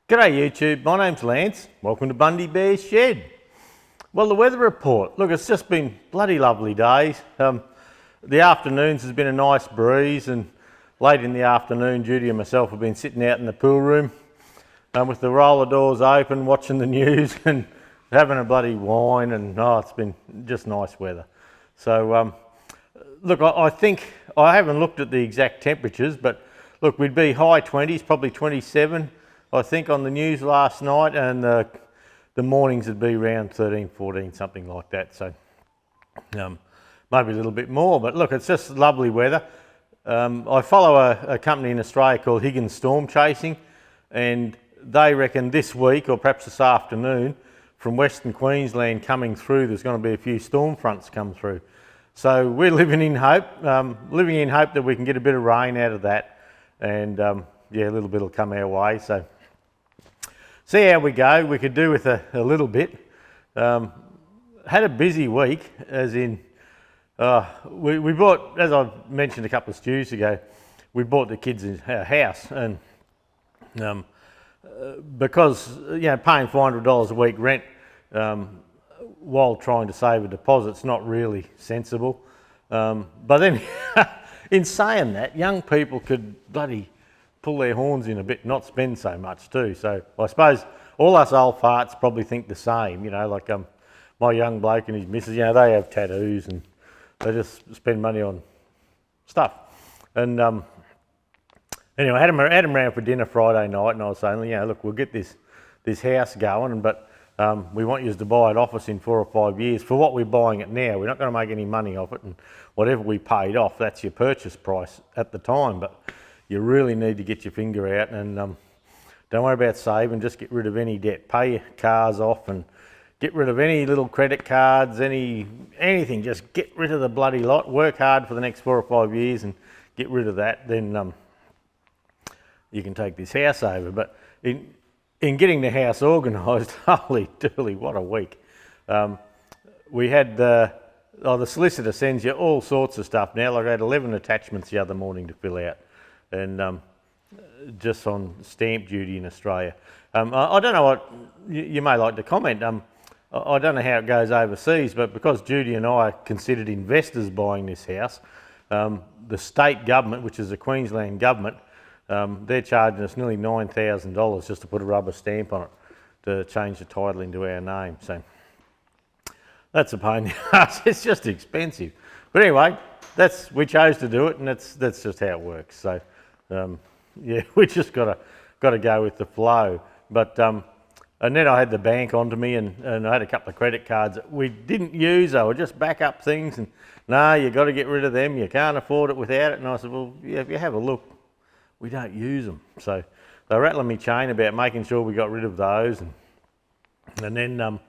G'day YouTube, my name's Lance. Welcome to Bundy Bear's Shed. Well, the weather report. Look, it's just been bloody lovely days. The afternoons has been a nice breeze, and late in the afternoon, Judy and myself have been sitting out in the pool room with the roller doors open, watching the news and having a bloody wine, and it's been just nice weather. So, look, I think, I haven't looked at the exact temperatures, but look, we'd be high 20s, probably 27. I think on the news last night, and the mornings would be around 13, 14, something like that. So maybe a little bit more, but look, it's just lovely weather. I follow a company in Australia called Higgins Storm Chasing, and they reckon this week, or perhaps this afternoon, from Western Queensland coming through, there's going to be a few storm fronts come through. So we're living in hope that we can get a bit of rain out of that, and yeah, a little bit will come our way. So see how we go. We could do with a little bit. Had a busy week, as in we bought, as I mentioned a couple of stews ago, we bought the kids a house, and because paying $400 a week rent while trying to save a deposit's not really sensible. But then in saying that, young people could bloody pull their horns in a bit, not spend so much too. So I suppose all us old farts probably think the same, like my young bloke and his missus, they have tattoos and they just spend money on stuff. And anyway, I had them around for dinner Friday night, and I was saying, look, we'll get this house going, but we want you to buy it off us in 4 or 5 years for what we're buying it now. We're not going to make any money off it, and whatever we paid off, that's your purchase price at the time. But you really need to get your finger out, and don't worry about saving, just get rid of any debt. Pay your cars off and get rid of any little credit cards, anything, just get rid of the bloody lot. Work hard for the next 4 or 5 years and get rid of that, then you can take this house over. But in getting the house organised, holy dooly, what a week. We had the solicitor sends you all sorts of stuff now. Like I had 11 attachments the other morning to fill out, and just on stamp duty in Australia. I don't know what you may like to comment. I don't know how it goes overseas, but because Judy and I are considered investors buying this house, the state government, which is the Queensland government, they're charging us nearly $9,000 just to put a rubber stamp on it to change the title into our name. So that's a pain in the ass. It's just expensive. But anyway, we chose to do it, and that's just how it works. So yeah, we just got to go with the flow. But and then I had the bank onto me, and I had a couple of credit cards that we didn't use. They were just backup things, and no, you got to get rid of them. You can't afford it without it. And I said, well, yeah, if you have a look, we don't use them. So they're rattling me chain about making sure we got rid of those, and then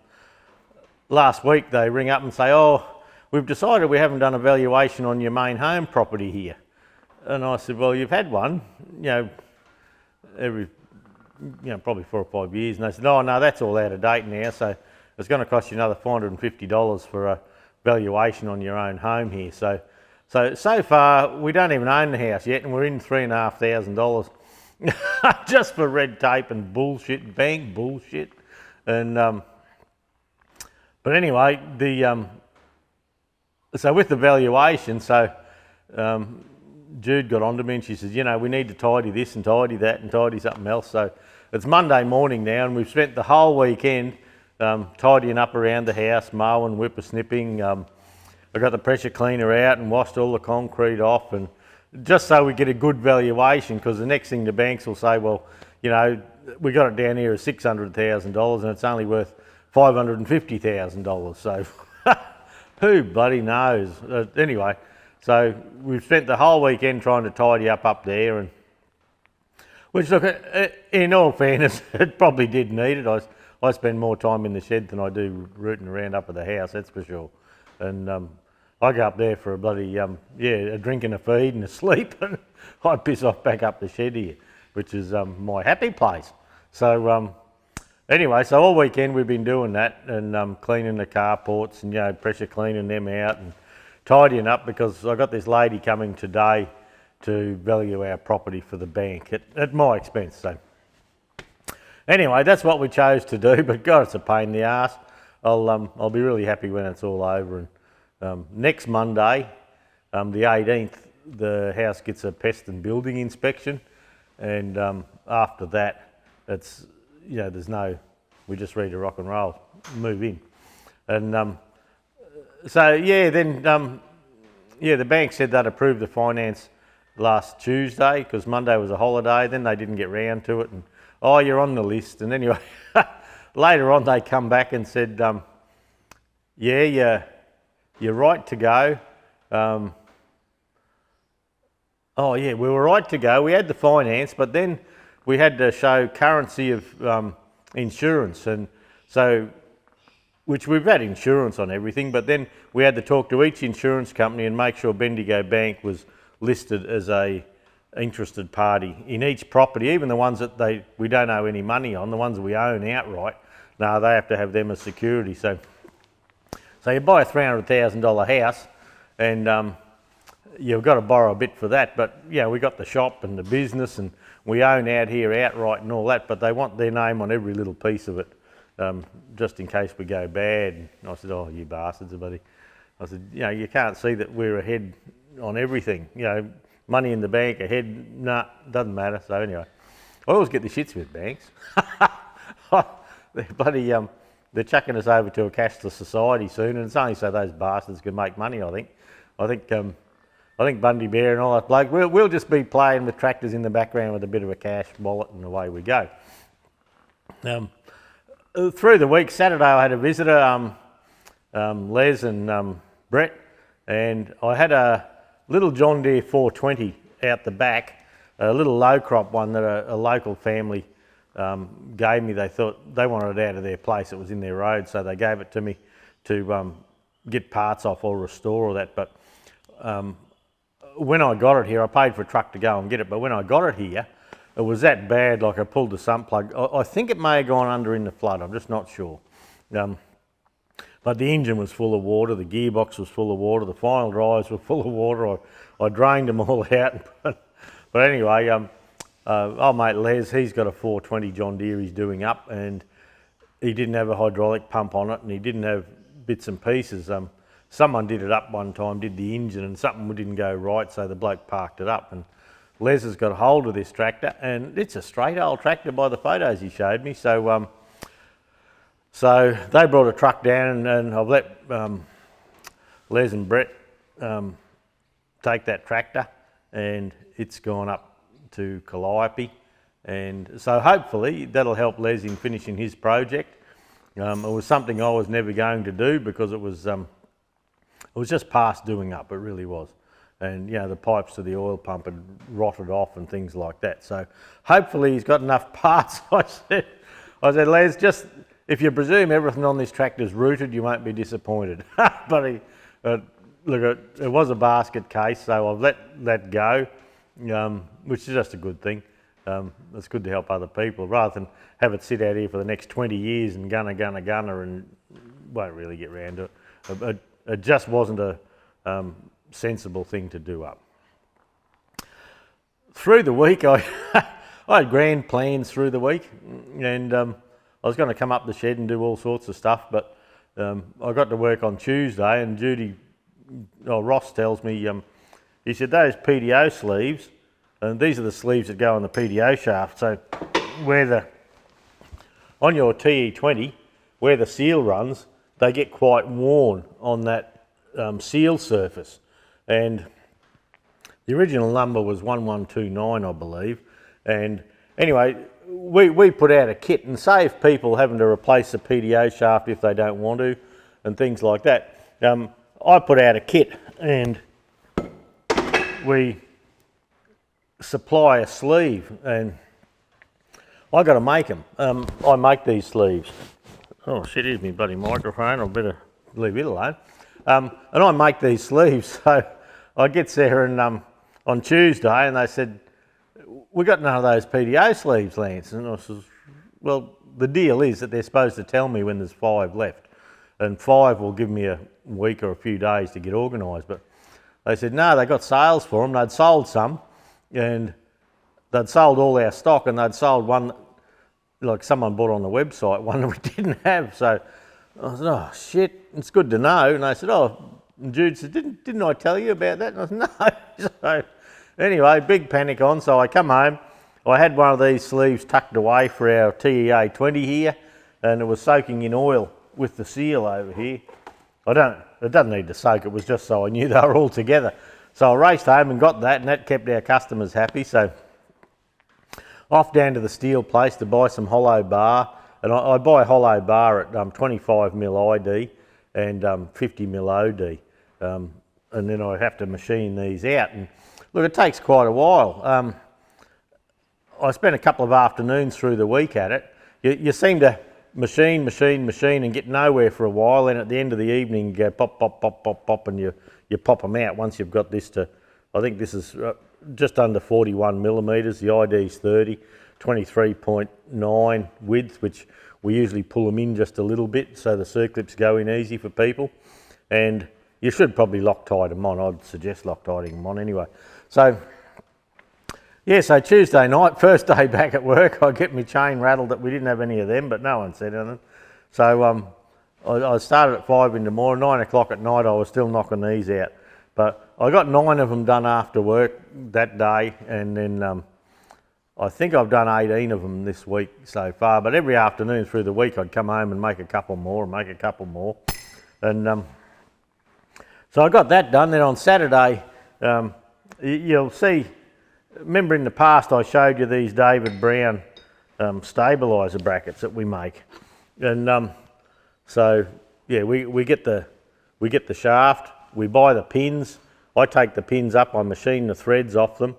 last week they ring up and say, oh, we've decided we haven't done a valuation on your main home property here. And I said, well, you've had one, every, probably 4 or 5 years. And they said, oh, no, that's all out of date now. So it's going to cost you another $450 for a valuation on your own home here. So far, we don't even own the house yet, and we're in $3,500 just for red tape and bullshit, bank bullshit. And but anyway, so with the valuation, Jude got onto me and she says, we need to tidy this and tidy that and tidy something else. So it's Monday morning now, and we've spent the whole weekend tidying up around the house, mowing, whippersnipping. I got the pressure cleaner out and washed all the concrete off, and just so we get a good valuation, because the next thing the banks will say, well, we got it down here as $600,000 and it's only worth $550,000. So who bloody knows? Anyway, so we've spent the whole weekend trying to tidy up there, and which, look, in all fairness, it probably did need it. I spend more time in the shed than I do rooting around up at the house, that's for sure. And I go up there for a bloody, a drink and a feed and a sleep, and I piss off back up the shed here, which is my happy place. So anyway, so all weekend we've been doing that, and cleaning the carports and, pressure cleaning them out and tidying up, because I got this lady coming today to value our property for the bank at my expense. So Anyway, that's what we chose to do, but God, it's a pain in the arse. I'll be really happy when it's all over. And next Monday, the 18th, the house gets a pest and building inspection, and after that, it's, you know, there's no, we just ready to rock and roll, move in. And so yeah, then yeah, the bank said they'd approved the finance last Tuesday because Monday was a holiday. Then they didn't get round to it, and oh, you're on the list. And anyway, later on they come back and said, yeah, you're right to go. Oh yeah, we were right to go. We had the finance, but then we had to show currency of insurance, and so, which we've had insurance on everything, but then we had to talk to each insurance company and make sure Bendigo Bank was listed as a interested party in each property, even the ones that we don't owe any money on, the ones that we own outright. No, they have to have them as security. So you buy a $300,000 house, and you've got to borrow a bit for that. But yeah, we got the shop and the business, and we own out here outright and all that. But they want their name on every little piece of it, just in case we go bad. And I said, "Oh, you bastards, buddy!" I said, "You know, you can't see that we're ahead on everything. You know, money in the bank ahead. Nah, doesn't matter." So anyway, I always get the shits with banks. They're chucking us over to a cashless society soon, and it's only so those bastards can make money. I think Bundy Bear and all that bloke, we'll just be playing with tractors in the background with a bit of a cash wallet, and away we go. Through the week, Saturday I had a visitor, Les and Brett, and I had a little John Deere 420 out the back, a little low crop one that a local family gave me. They thought they wanted it out of their place. It was in their road, so they gave it to me to get parts off or restore all that. But when I got it here, I paid for a truck to go and get it, but when I got it here, it was that bad, like I pulled the sump plug. I think it may have gone under in the flood, I'm just not sure. But the engine was full of water, the gearbox was full of water, the final drives were full of water. I drained them all out. But anyway, old mate Les, he's got a 420 John Deere he's doing up, and he didn't have a hydraulic pump on it, and he didn't have bits and pieces. Someone did it up one time, did the engine, and something didn't go right, so the bloke parked it up. And Les has got hold of this tractor, and it's a straight old tractor by the photos he showed me. So so they brought a truck down, and I've let Les and Brett take that tractor, and it's gone up to Calliope, and so hopefully that'll help Les in finishing his project. It was something I was never going to do because it was just past doing up, it really was. And you know, the pipes to the oil pump had rotted off and things like that. So hopefully he's got enough parts. I said, Les, just if you presume everything on this tractor is rooted, you won't be disappointed. But look, it was a basket case, so I've let that go, which is just a good thing. It's good to help other people rather than have it sit out here for the next 20 years and gunner and won't really get round to it. It just wasn't a sensible thing to do up. Through the week, I had grand plans through the week, and I was going to come up the shed and do all sorts of stuff, but I got to work on Tuesday, and Ross tells me, he said those PDO sleeves, and these are the sleeves that go on the PDO shaft, so on your TE20, where the seal runs, they get quite worn on that seal surface. And the original number was 1129, I believe. And anyway, we put out a kit, and save people having to replace the PDO shaft if they don't want to, and things like that. I put out a kit, and we supply a sleeve, and I got to make them. I make these sleeves. Oh shit, here's my bloody microphone, I better leave it alone. And I make these sleeves, so I get there and on Tuesday, and they said, "We got none of those PDO sleeves, Lance." And I said, "Well, the deal is that they're supposed to tell me when there's 5 left, and 5 will give me a week or a few days to get organised." But they said, no, they got sales for them. They'd sold some, and they'd sold all our stock, and they'd sold one like someone bought on the website one that we didn't have. So I said, oh shit, it's good to know. And they said, oh, and Jude said, didn't I tell you about that? And I said, no. So anyway, big panic on. So I come home. I had one of these sleeves tucked away for our TEA 20 here, and it was soaking in oil with the seal over here. It doesn't need to soak, it was just so I knew they were all together. So I raced home and got that, and that kept our customers happy. So off down to the steel place to buy some hollow bar, and I buy hollow bar at 25mm ID and 50mm OD, and then I have to machine these out. And look, it takes quite a while. I spent a couple of afternoons through the week at it. You seem to machine and get nowhere for a while, and at the end of the evening you go pop, pop, pop, pop, pop, and you pop them out once you've got this to, I think this is just under 41mm, the ID's 30, 23.9 width, which we usually pull them in just a little bit so the circlips go in easy for people. And you should probably Loctite them on. I'd suggest Loctiting them on anyway. So yeah, so Tuesday night, first day back at work, I get my chain rattled that we didn't have any of them, but no one said anything. So I started at 5 in the morning, 9 o'clock at night I was still knocking these out. But I got 9 of them done after work that day, and then I think I've done 18 of them this week so far. But every afternoon through the week I'd come home and make a couple more and make a couple more. And so I got that done. Then on Saturday, you'll see, remember in the past I showed you these David Brown stabiliser brackets that we make, and so yeah, we get the shaft, we buy the pins. I take the pins up, I machine the threads off them,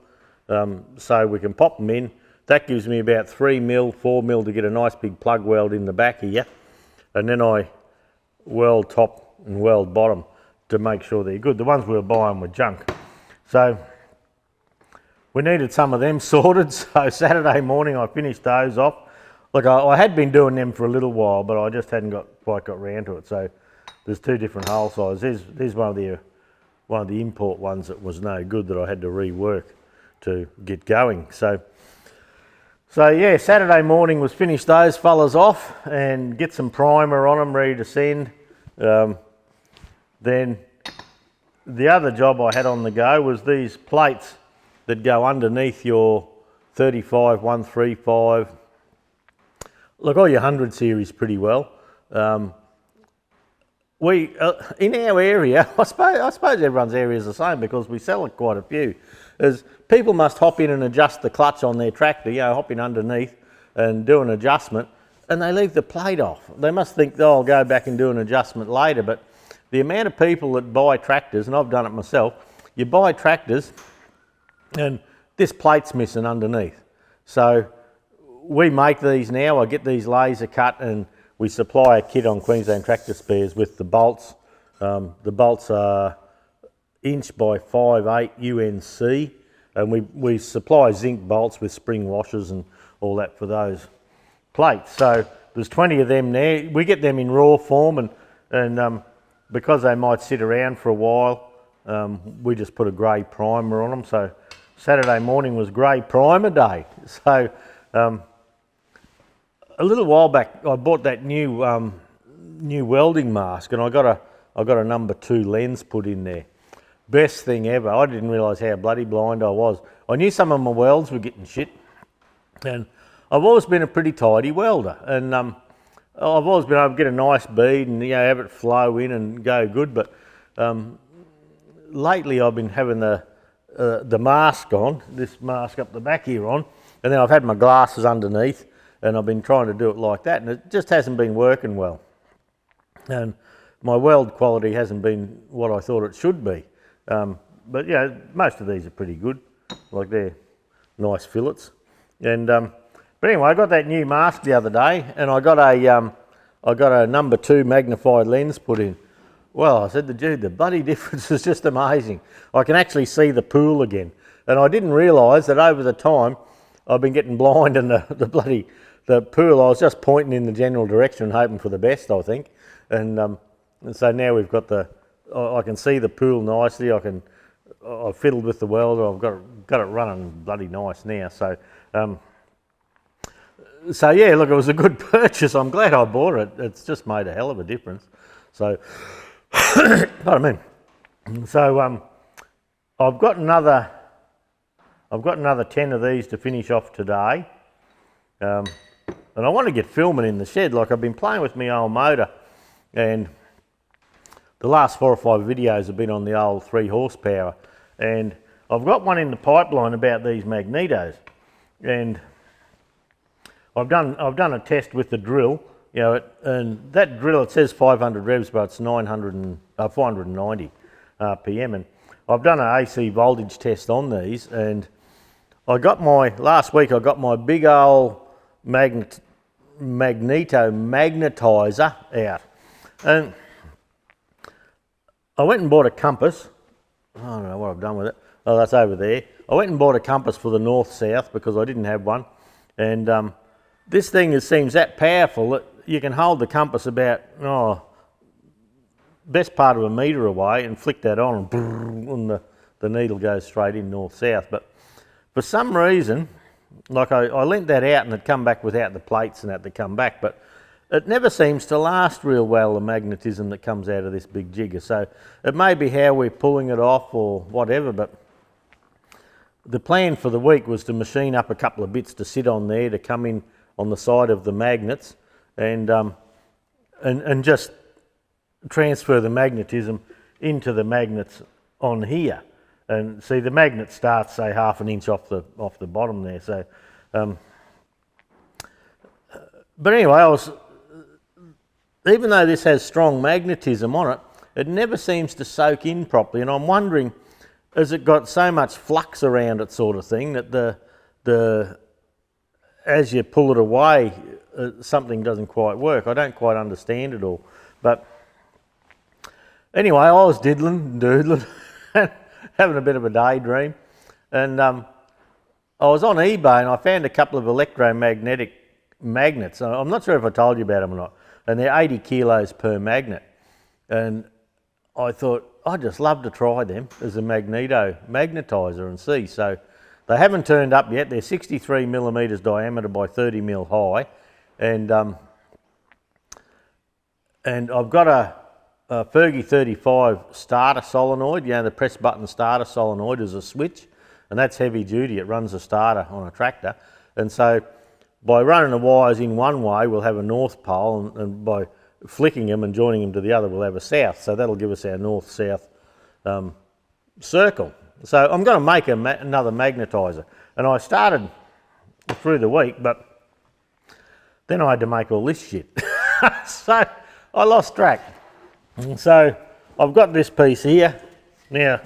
so we can pop them in. That gives me about 3mm, 4mm to get a nice big plug weld in the back here, and then I weld top and weld bottom to make sure they're good. The ones we were buying were junk, so we needed some of them sorted. So Saturday morning I finished those off. Look, I had been doing them for a little while, but I just hadn't quite got round to it. So there's 2 different hole sizes. There's one of the import ones that was no good that I had to rework to get going. So yeah, Saturday morning was finish those fellas off and get some primer on them ready to send. Then the other job I had on the go was these plates that go underneath your 35, 135. Look, all your 100 series pretty well. We in our area, I suppose everyone's area is the same because we sell quite a few, is people must hop in and adjust the clutch on their tractor, hop in underneath and do an adjustment, and they leave the plate off. They must think, oh, I'll go back and do an adjustment later, but the amount of people that buy tractors, and I've done it myself, you buy tractors and this plate's missing underneath. So we make these now. I get these laser cut, and we supply a kit on Queensland Tractor Spares with the bolts. The bolts are 1 by 5/8 UNC, and we supply zinc bolts with spring washers and all that for those plates. So there's 20 of them there. We get them in raw form, and because they might sit around for a while, we just put a grey primer on them. So Saturday morning was grey primer day. So a little while back I bought that new welding mask, and I got a number 2 lens put in there. Best thing ever. I didn't realise how bloody blind I was. I knew some of my welds were getting shit, and I've always been a pretty tidy welder, and I've always been able to get a nice bead and have it flow in and go good. But lately I've been having the mask on, this mask up the back here on, and then I've had my glasses underneath, and I've been trying to do it like that, and it just hasn't been working well. And my weld quality hasn't been what I thought it should be. But most of these are pretty good, like they're nice fillets. And but anyway, I got that new mask the other day, and I got a number 2 magnified lens put in. Well, I said to Jude, the bloody difference is just amazing. I can actually see the pool again. And I didn't realise that over the time I've been getting blind, and the pool, I was just pointing in the general direction and hoping for the best, I think. And so now we've got I can see the pool nicely. I've fiddled with the welder. I've got it running bloody nice now. So So yeah, look, it was a good purchase. I'm glad I bought it. It's just made a hell of a difference. So, pardon me. So I've got another 10 of these to finish off today. And I want to get filming in the shed. Like, I've been playing with my old motor, and the last 4 or 5 videos have been on the old 3 horsepower. And I've got one in the pipeline about these magnetos. And I've done a test with the drill, you know, and that drill, it says 500 revs, but it's 490 RPM. And I've done an AC voltage test on these, and last week I got my big old magneto magnetizer out, and I went and bought a compass. I don't know what I've done with it. Oh, that's over there. I went and bought a compass for the north-south because I didn't have one, and this thing seems that powerful that you can hold the compass about best part of a metre away and flick that on, and the needle goes straight in north-south. But for some reason, like I lent that out and it come back without the plates and that to come back, but it never seems to last real well, the magnetism that comes out of this big jigger. So it may be how we're pulling it off or whatever, but the plan for the week was to machine up a couple of bits to sit on there to come in on the side of the magnets, and just transfer the magnetism into the magnets on here. And see, the magnet starts, say, 1/2 inch off the bottom there. So, but anyway, even though this has strong magnetism on it, it never seems to soak in properly. And I'm wondering, has it got so much flux around it, sort of thing, that as you pull it away, something doesn't quite work. I don't quite understand it all. But anyway, I was doodling, having a bit of a daydream, and I was on eBay and I found a couple of electromagnetic magnets. I'm not sure if I told you about them or not, and they're 80 kilos per magnet. And I thought, I'd just love to try them as a magnetizer and see. So they haven't turned up yet. They're 63 millimetres diameter by 30 mil high, and I've got a Fergie 35 starter solenoid. You know, the press button starter solenoid is a switch, and that's heavy duty. It runs a starter on a tractor, and so by running the wires in one way, we'll have a north pole, and by flicking them and joining them to the other, we'll have a south. So that'll give us our north-south circle. So I'm going to make another magnetizer, and I started through the week, but then I had to make all this shit. So I lost track. And so I've got this piece here. Now,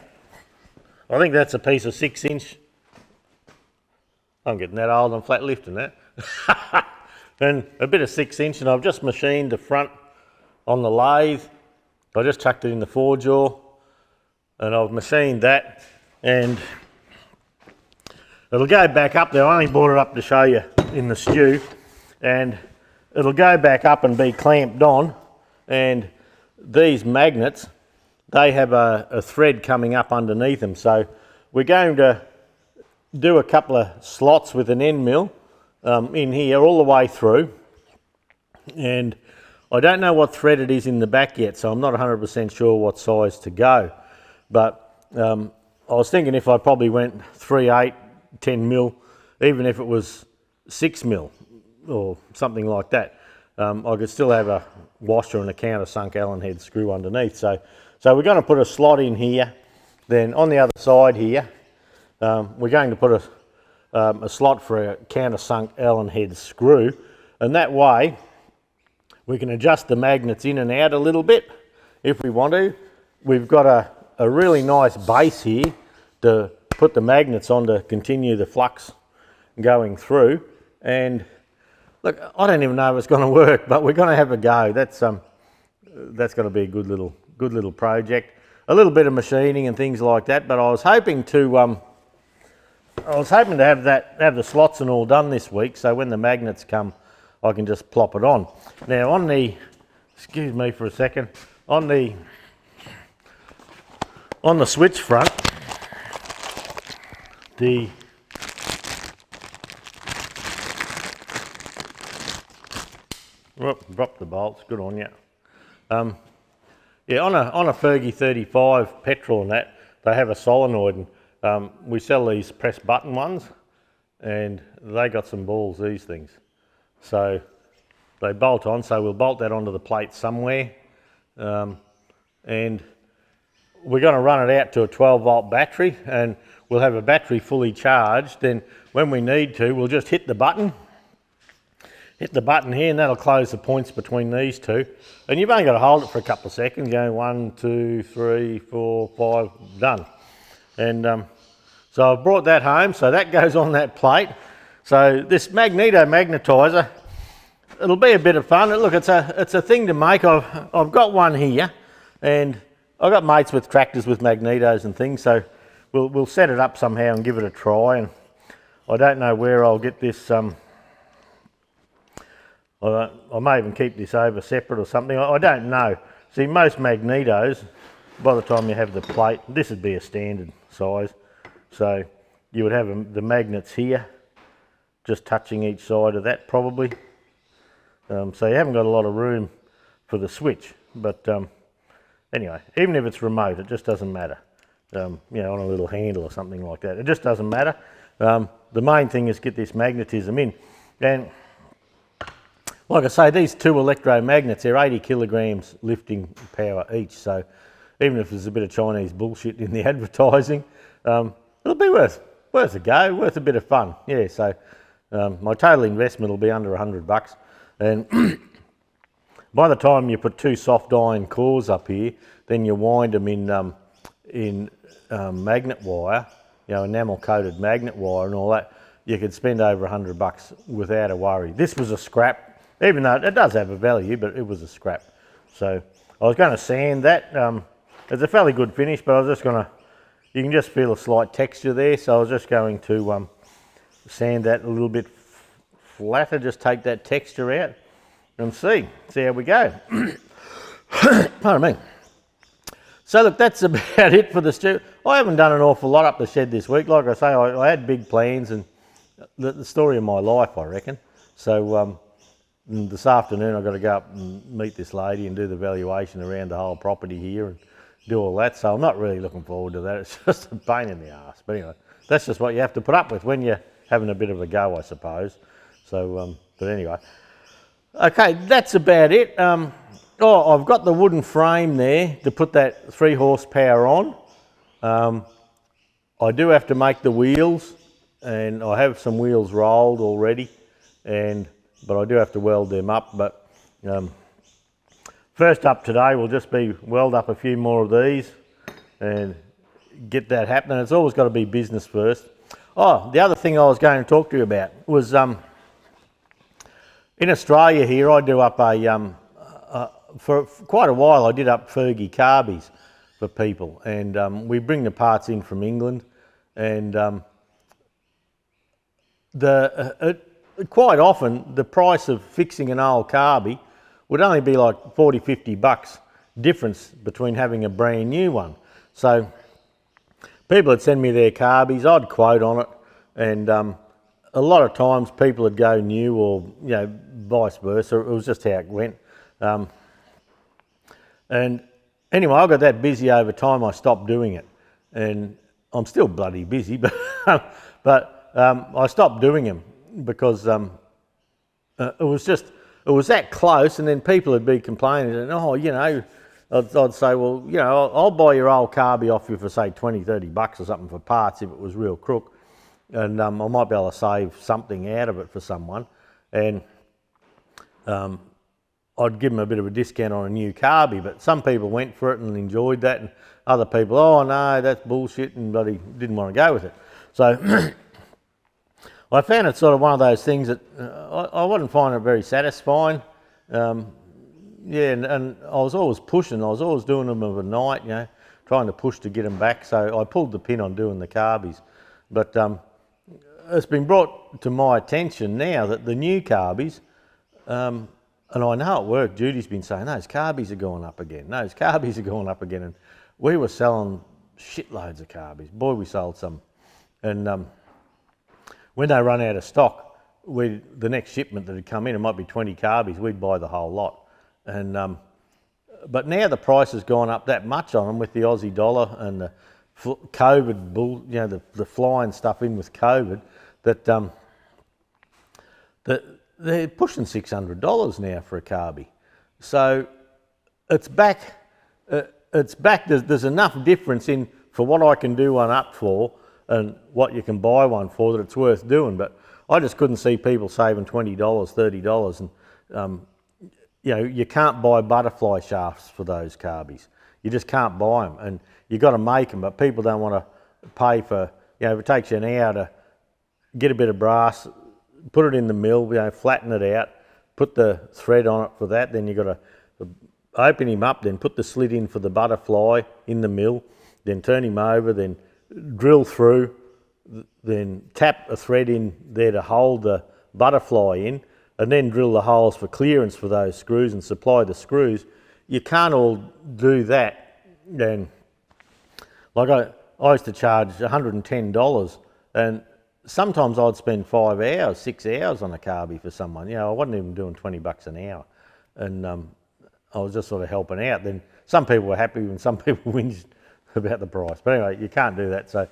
I think that's a piece of 6-inch. I'm getting that old, I'm flat lifting that. And a bit of 6-inch, and I've just machined the front on the lathe. I just chucked it in the 4-jaw, and I've machined that, and it'll go back up there. I only brought it up to show you in the stew, and it'll go back up and be clamped on. And these magnets, they have a thread coming up underneath them. So we're going to do a couple of slots with an end mill in here all the way through, and I don't know what thread it is in the back yet, so I'm not 100% sure what size to go. But I was thinking if I probably went 3/8, 10 mil, even if it was 6 mil or something like that, I could still have a washer and a countersunk Allen head screw underneath. So we're going to put a slot in here. Then on the other side here, we're going to put a slot for a countersunk Allen head screw, and that way we can adjust the magnets in and out a little bit if we want to. We've got a really nice base here to put the magnets on to continue the flux going through. And look, I don't even know if it's going to work, but we're going to have a go. That's going to be a good little project. A little bit of machining and things like that. But I was hoping to have the slots and all done this week, so when the magnets come, I can just plop it on. Now on the, excuse me for a second, on the switch front, Whoop, drop the bolts, good on you. Yeah, on a Fergie 35 petrol and that, they have a solenoid, and we sell these press button ones, and they got some balls, these things. So they bolt on, so we'll bolt that onto the plate somewhere, and we're going to run it out to a 12 volt battery, and we'll have a battery fully charged. Then when we need to, we'll just hit the button here, and that'll close the points between these two. And you've only got to hold it for a couple of seconds, go 1, 2, 3, 4, 5, done. And so I've brought that home, so that goes on that plate. So this magneto magnetizer, it'll be a bit of fun. Look, it's a thing to make. I've got one here, and I've got mates with tractors with magnetos and things, so we'll set it up somehow and give it a try. And I don't know where I'll get this. I may even keep this over separate or something. I don't know. See, most magnetos, by the time you have the plate, this would be a standard size. So you would have the magnets here, just touching each side of that probably. So you haven't got a lot of room for the switch. But anyway, even if it's remote, it just doesn't matter. You know, on a little handle or something like that. It just doesn't matter. The main thing is get this magnetism in. And like I say, these two electromagnets, they're 80 kilograms lifting power each. So even if there's a bit of Chinese bullshit in the advertising, it'll be worth a go, worth a bit of fun. Yeah, so my total investment will be under $100. And by the time you put two soft iron cores up here, then you wind them in magnet wire, you know, enamel coated magnet wire and all that, you could spend over $100 without a worry. This was a scrap. Even though it does have a value, but it was a scrap. So I was going to sand that. It's a fairly good finish, but I was just going to, you can just feel a slight texture there. So I was just going to sand that a little bit flatter, just take that texture out and see how we go. Pardon me. So look, that's about it for the stew. I haven't done an awful lot up the shed this week. Like I say, I had big plans and the story of my life, I reckon. So this afternoon I've got to go up and meet this lady and do the valuation around the whole property here and do all that. So I'm not really looking forward to that. It's just a pain in the arse. But anyway, that's just what you have to put up with when you're having a bit of a go, I suppose. So, but anyway. Okay, that's about it. Oh, I've got the wooden frame there to put that 3 horsepower on. I do have to make the wheels, and I have some wheels rolled already, but I do have to weld them up. But first up today will just be weld up a few more of these and get that happening. It's always got to be business first. Oh, the other thing I was going to talk to you about was in Australia here, I do up for quite a while I did up Fergie Carbys for people, and we bring the parts in from England, and quite often the price of fixing an old Carby would only be like $40–50 difference between having a brand new one. So people would send me their Carbys, I'd quote on it, and a lot of times people would go new, or you know, vice versa. It was just how it went. And anyway, I got that busy over time, I stopped doing it, and I'm still bloody busy, but I stopped doing them because it was that close, and then people would be complaining, and oh, you know, I'd say, well, you know, I'll buy your old Carby off you for say $20–30 or something for parts if it was real crook, and I might be able to save something out of it for someone, and I'd give them a bit of a discount on a new Carby. But some people went for it and enjoyed that, and other people, oh no, that's bullshit, and bloody didn't want to go with it. So I found it sort of one of those things that I wouldn't find it very satisfying. Yeah, and I was always pushing. I was always doing them of a night, you know, trying to push to get them back. So I pulled the pin on doing the Carbys. But it's been brought to my attention now that the new Carbys, and I know at work, Judy's been saying, those Carbys are going up again. Those Carbys are going up again. And we were selling shitloads of Carbys. Boy, we sold some. And when they run out of stock, the next shipment that had come in, it might be 20 Carbys, we'd buy the whole lot. And but now the price has gone up that much on them with the Aussie dollar and the COVID bull, you know, the flying stuff in with COVID, that they're pushing $600 now for a Carby. So it's back. There's enough difference in for what I can do one up for and what you can buy one for that it's worth doing. But I just couldn't see people saving $20, $30, and you know, you can't buy butterfly shafts for those Carbys. You just can't buy them, and you've got to make them. But people don't want to pay for, you know, if it takes you an hour to get a bit of brass, put it in the mill, you know, flatten it out, put the thread on it for that. Then you've got to open him up, then put the slit in for the butterfly in the mill, then turn him over, then drill through, then tap a thread in there to hold the butterfly in, and then drill the holes for clearance for those screws and supply the screws. You can't all do that. And like I used to charge $110, and sometimes I'd spend 5 hours, 6 hours on a Carby for someone. You know, I wasn't even doing $20 an hour, and I was just sort of helping out. Then some people were happy and some people whinged about the price. But anyway, you can't do that. So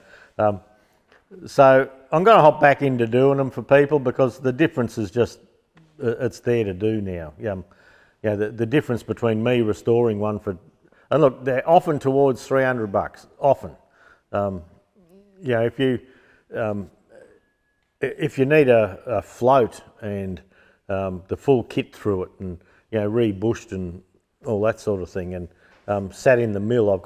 so I'm going to hop back into doing them for people because the difference is just, it's there to do now. Yeah, the difference between me restoring one for, and look, they're often towards $300, often. You know, if you need a float and the full kit through it, and you know, re-bushed and all that sort of thing, and sat in the mill, I've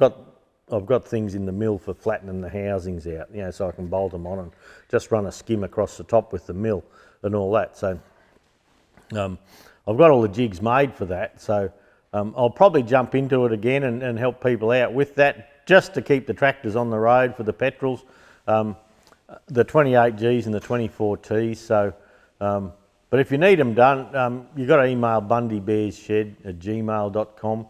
got things in the mill for flattening the housings out, you know, so I can bolt them on and just run a skim across the top with the mill and all that. So I've got all the jigs made for that. So I'll probably jump into it again and help people out with that, just to keep the tractors on the road for the petrols, the 28Gs and the 24Ts. So, but if you need them done, you've got to email bundybearsshed@gmail.com,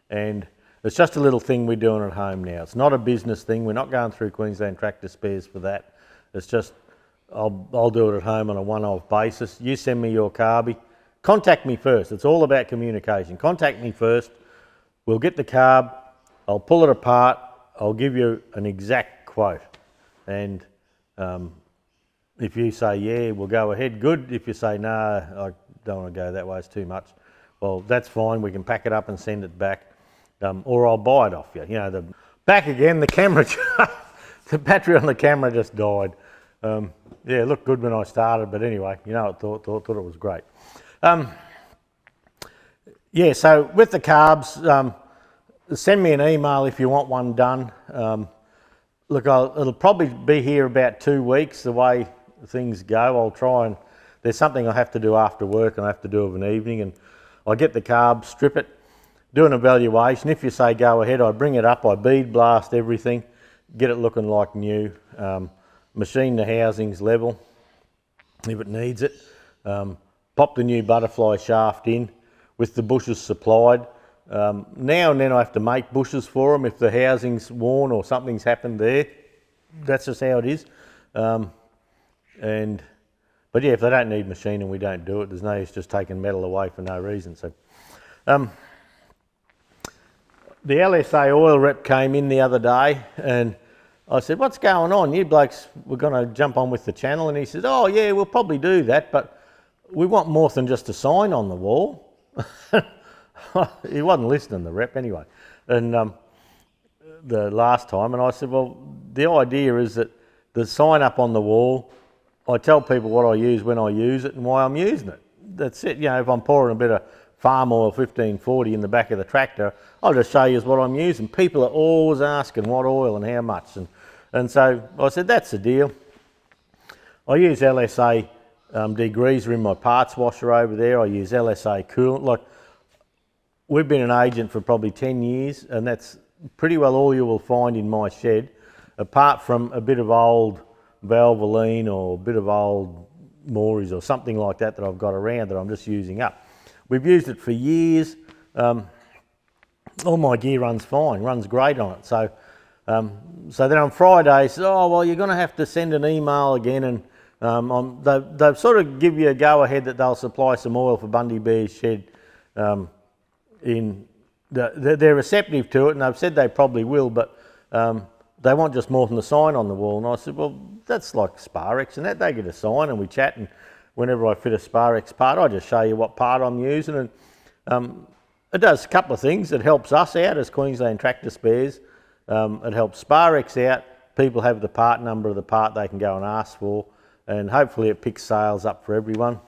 and it's just a little thing we're doing at home now. It's not a business thing. We're not going through Queensland Tractor Spares for that. It's just, I'll do it at home on a one-off basis. You send me your Carby. Contact me first. It's all about communication. Contact me first. We'll get the carb. I'll pull it apart. I'll give you an exact quote. And if you say, yeah, we'll go ahead, good. If you say, no, I don't want to go that way, it's too much, well, that's fine. We can pack it up and send it back. Or I'll buy it off you. You know, back again, the camera, the battery on the camera just died. Yeah, it looked good when I started, but anyway, you know, I thought it was great. Yeah, so with the carbs, send me an email if you want one done. Look, it'll probably be here about 2 weeks, the way things go. I'll try, and there's something I have to do after work, and I have to do of an evening, and I get the carb, strip it, do an evaluation. If you say go ahead, I bring it up, I bead blast everything, get it looking like new, machine the housings level if it needs it, pop the new butterfly shaft in with the bushes supplied. Now and then I have to make bushes for them if the housing's worn or something's happened there. That's just how it is. But yeah, if they don't need machining, we don't do it. There's no use just taking metal away for no reason. So, the LSA oil rep came in the other day, and I said, what's going on? You blokes were going to jump on with the channel. And he said, oh yeah, we'll probably do that, but we want more than just a sign on the wall. He wasn't listening, the rep, anyway. And the last time, and I said, well, the idea is that the sign up on the wall, I tell people what I use when I use it and why I'm using it. That's it. You know, if I'm pouring a bit of farm oil 1540 in the back of the tractor, I'll just show you what I'm using. People are always asking what oil and how much. And so I said, that's the deal. I use LSA degreaser in my parts washer over there. I use LSA coolant. Like, we've been an agent for probably 10 years, and that's pretty well all you will find in my shed, apart from a bit of old Valvoline or a bit of old Morris or something like that that I've got around that I'm just using up. We've used it for years. All my gear runs fine, runs great on it. So then on Friday, he said, oh, well, you're going to have to send an email again and They've sort of give you a go ahead that they'll supply some oil for Bundy Bear's shed. They're receptive to it, and they've said they probably will, but they want just more than the sign on the wall. And I said, well, that's like Sparex and that. They get a sign and we chat, and whenever I fit a Sparex part, I just show you what part I'm using. And it does a couple of things. It helps us out as Queensland Tractor Spares. It helps Sparex out. People have the part number of the part they can go and ask for, and hopefully it picks sales up for everyone.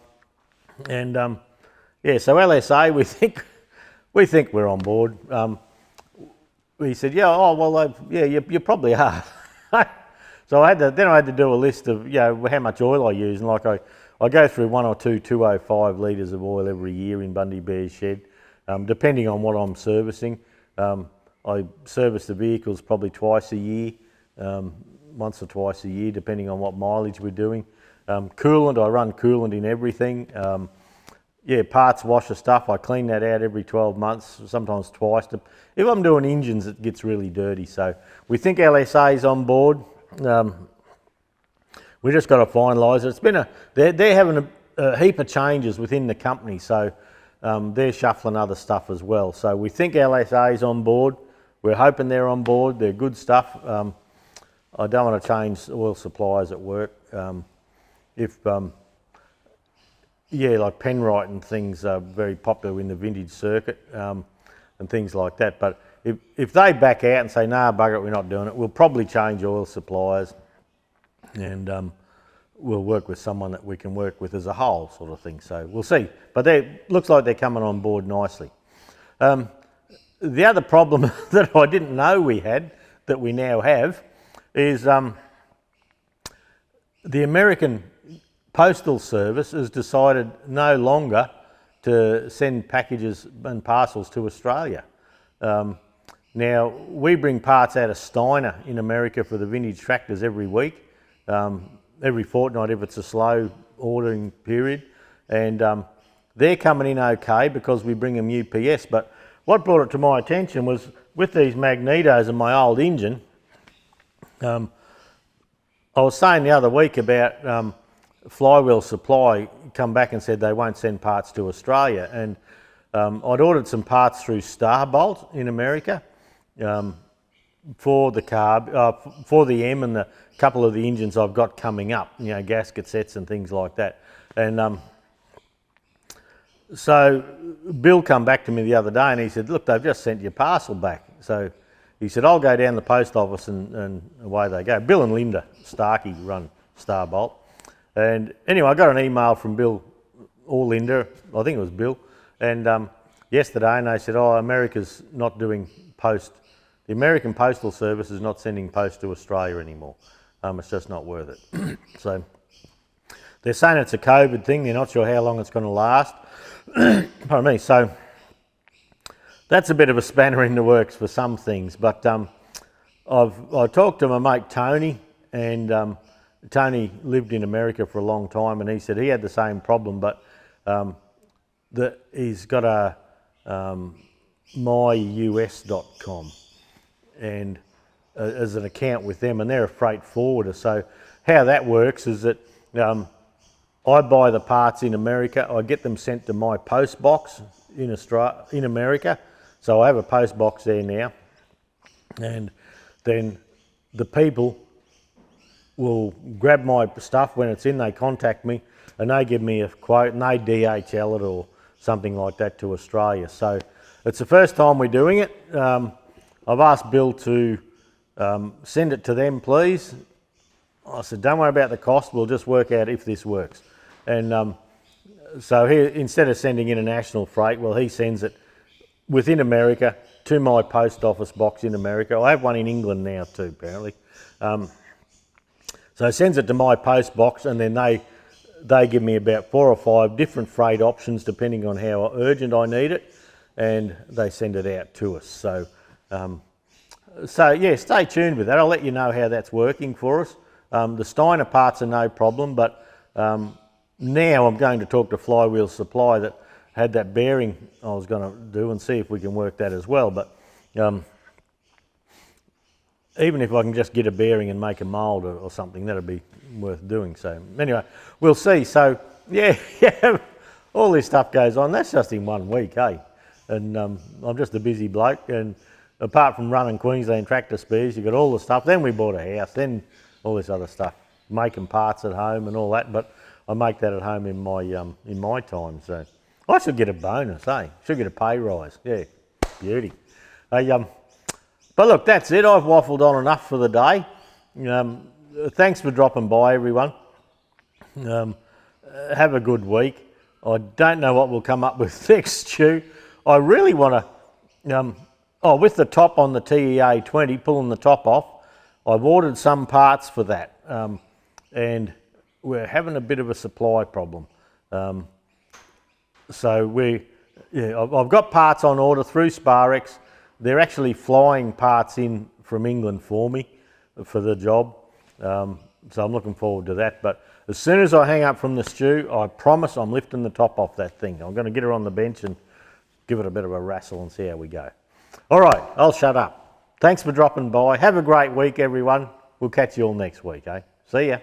And yeah, so LSA, we think we're on board. We said, yeah, oh well, yeah, you probably are. So I had to do a list of how much oil I use, and like I go through 1 or 2 205 litres of oil every year in Bundy Bear's shed, depending on what I'm servicing. I service the vehicles probably twice a year, once or twice a year, depending on what mileage we're doing. Coolant, I run coolant in everything. Yeah, parts washer stuff, I clean that out every 12 months, sometimes twice. If I'm doing engines, it gets really dirty. So we think LSA's on board. We just got to finalise it. It's been they're having a heap of changes within the company, so they're shuffling other stuff as well. So we think LSA's on board. We're hoping they're on board. They're good stuff. I don't want to change oil suppliers at work. Yeah, like Penrite and things are very popular in the vintage circuit and things like that. But if they back out and say, nah, bugger it, we're not doing it, we'll probably change oil suppliers, and we'll work with someone that we can work with as a whole, sort of thing. So we'll see. But looks like they're coming on board nicely. The other problem that I didn't know we had, that we now have, is the American Postal Service has decided no longer to send packages and parcels to Australia. Now, we bring parts out of Steiner in America for the vintage tractors every week, every fortnight if it's a slow ordering period, and they're coming in okay because we bring them UPS. But what brought it to my attention was with these magnetos in my old engine, I was saying the other week about Flywheel Supply come back and said they won't send parts to Australia, and I'd ordered some parts through Starbolt in America for the carb, for the M and a couple of the engines I've got coming up, gasket sets and things like that. And so Bill come back to me the other day and he said, look, they've just sent your parcel back. So he said, I'll go down the post office and away they go. Bill and Linda Starkey run Starbolt. And anyway, I got an email from Bill or Linda, I think it was Bill, and yesterday, and they said, oh, America's not doing post. The American Postal Service is not sending post to Australia anymore. It's just not worth it. So they're saying it's a COVID thing. They're not sure how long it's going to last. Pardon me. So that's a bit of a spanner in the works for some things. But I talked to my mate Tony, and Tony lived in America for a long time, and he said he had the same problem, but he's got a myus.com and as an account with them, and they're a freight forwarder. So how that works is that I buy the parts in America, I get them sent to my post box in America. So I have a post box there now, and then the people will grab my stuff when it's in, they contact me and they give me a quote and they DHL it or something like that to Australia. So it's the first time we're doing it. I've asked Bill to send it to them, please. I said, don't worry about the cost, we'll just work out if this works. And so here, instead of sending international freight, well, he sends it within America to my post office box in America. I have one in England now too, apparently. So he sends it to my post box, and then they give me about 4 or 5 different freight options depending on how urgent I need it, and they send it out to us. So, yeah, stay tuned with that. I'll let you know how that's working for us. The Steiner parts are no problem, but now I'm going to talk to Flywheel Supply that had that bearing I was going to do and see if we can work that as well. But even if I can just get a bearing and make a mould or something, that'd be worth doing. So anyway, we'll see. So yeah, yeah, all this stuff goes on. That's just in 1 week, eh? And I'm just a busy bloke. And apart from running Queensland Tractor Spares, you got all the stuff. Then we bought a house. Then all this other stuff, making parts at home and all that. But I make that at home in my time. So I should get a bonus, eh? Should get a pay rise. Yeah, beauty. But look, that's it. I've waffled on enough for the day. Thanks for dropping by, everyone. Have a good week. I don't know what we'll come up with next, Stu. I really want to, with the top on the TEA 20, pulling the top off, I've ordered some parts for that. And we're having a bit of a supply problem. So I've got parts on order through Sparex. They're actually flying parts in from England for me for the job. So I'm looking forward to that. But as soon as I hang up from the stew, I promise I'm lifting the top off that thing. I'm going to get her on the bench and give it a bit of a wrestle and see how we go. All right, I'll shut up. Thanks for dropping by. Have a great week, everyone. We'll catch you all next week, eh? See ya.